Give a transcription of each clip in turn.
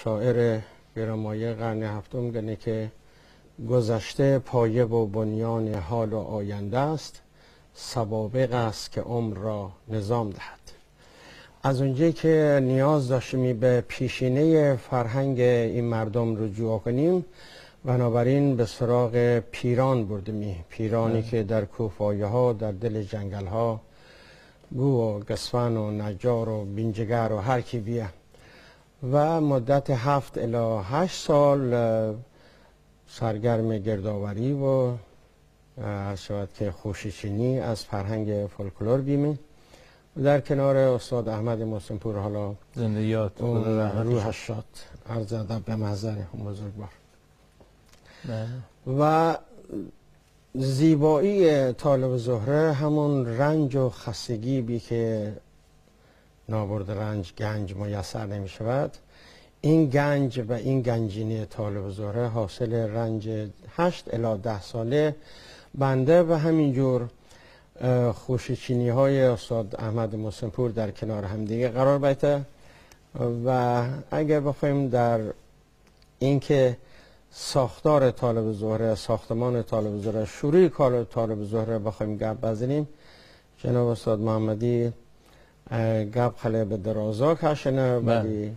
شاعر گرامایه قرن هفتم میگه که گذشته پایه و بنیان حال و آینده است، سوابق است که عمر را نظام دهد. از اونجایی که نیاز داشتیم به پیشینه فرهنگ این مردم رجوع کنیم، بنابراین به سراغ پیران بردیم. پیرانی که در کوهپایه ها، در دل جنگل ها، گو و گسفن و نجار و بینجگر و هر کی بیه، و مدت 7 الی 8 سال سرگرم گردآوری و شاید که خوشیچینی از فرهنگ فولکلور بیمیم. در کنار استاد احمد محسن‌پور، حالا زنده یاد روحش شاد، عرض ادب به محضر هم بزرگوار. و زیبایی طالب زهره همون رنج و خستگی بی که نابرد رنج گنج میسر نمی شود. این گنج و این گنجینه طالب زهره حاصل رنج 8 الی 10 ساله بنده و همینجور خوشیچینی های استاد احمد محسن‌پور در کنار هم دیگه قرار بیته. و اگر بخوایم در اینکه ساختار طالب زهره، ساختمان طالب زهره، شروع کار طالب زهره بخوایم گپ بزنیم، جناب استاد محمدی گپ خله به درازا کشنه، ولی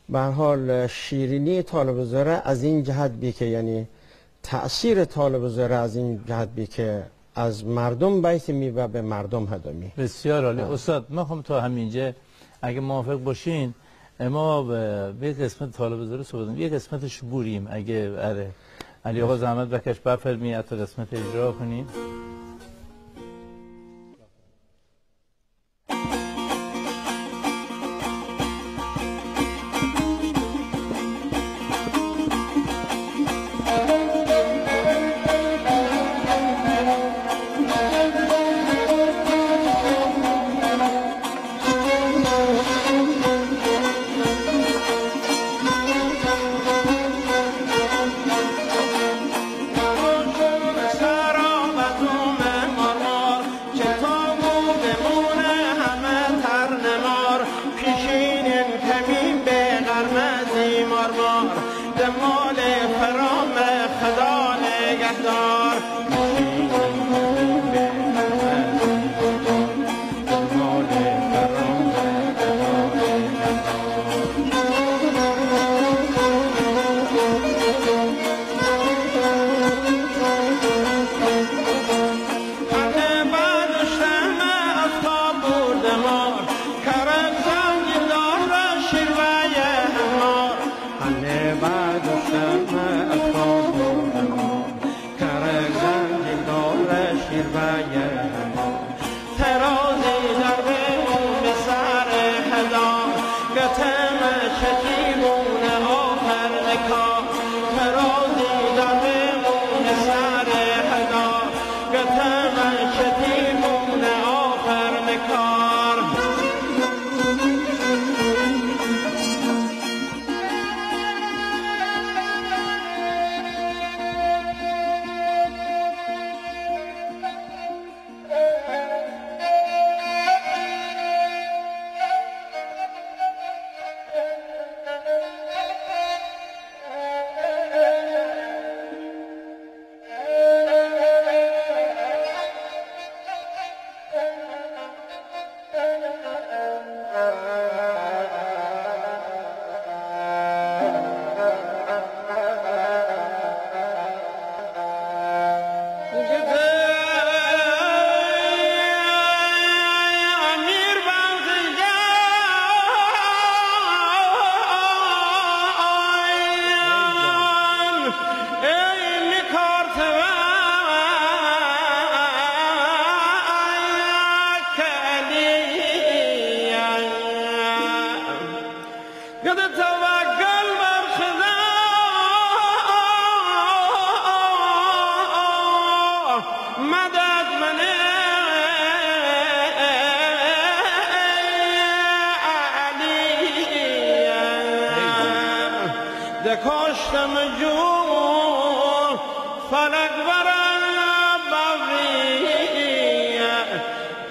به حال شیرینی طالب زهره از این جهت بی که، یعنی تأثیر طالب زهره از این جهت بی که از مردم بیت می و به مردم هدمی. بسیار عالی. استاد ما خواهم تا همینجا اگه موافق باشین ما به قسمت طالب زهره صحبت کنیم، یه قسمتش بریم اگه علی آقا زحمت بکش بفرمایید تا قسمت اجرا کنیم.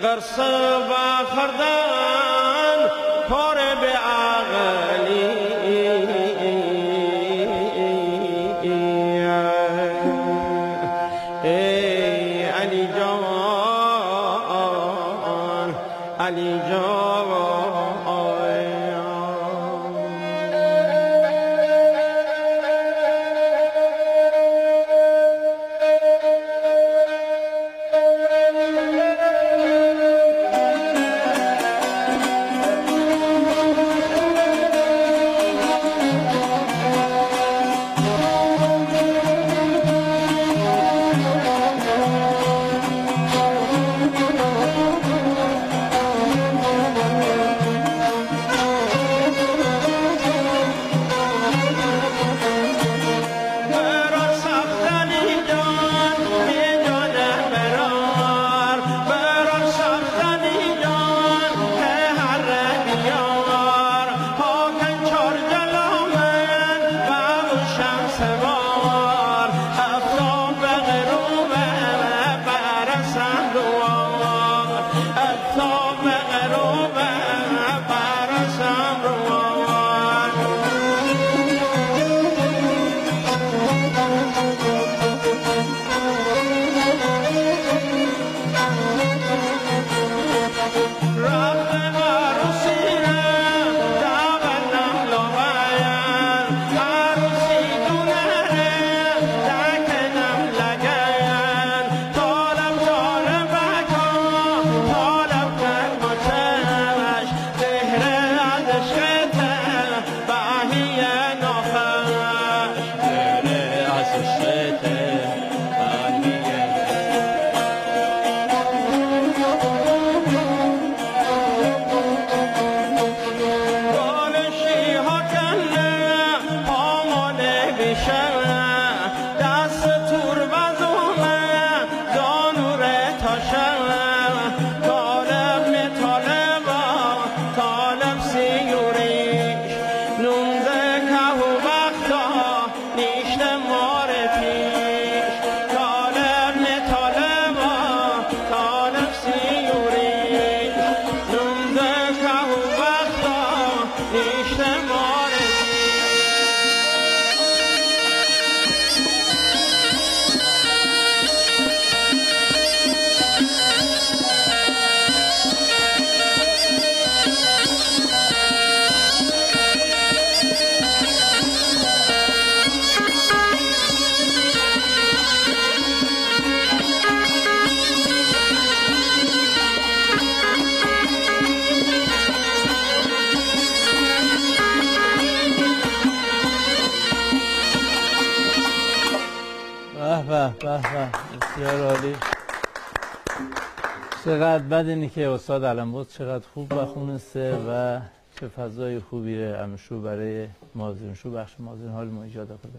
قرص و خردن پاره به عقلی بسیار عالی. چقدر بد اینی که استاد علم‌باز چقدر خوب بخونسته و چه فضای خوبی امشو برای مازنشو بخش مازن حال ما ایجاد کرده.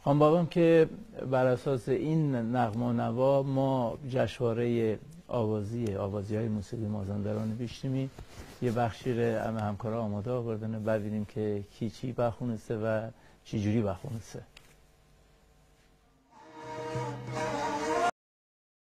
خانم بابام که بر اساس این نغمه و نوا ما جشنواره آوازی های موسیقی مازندران بیشتیمی یه بخشی رو همکارا آماده آوردن ببینیم که کی چی بخونسته و چی جوری بخونسته.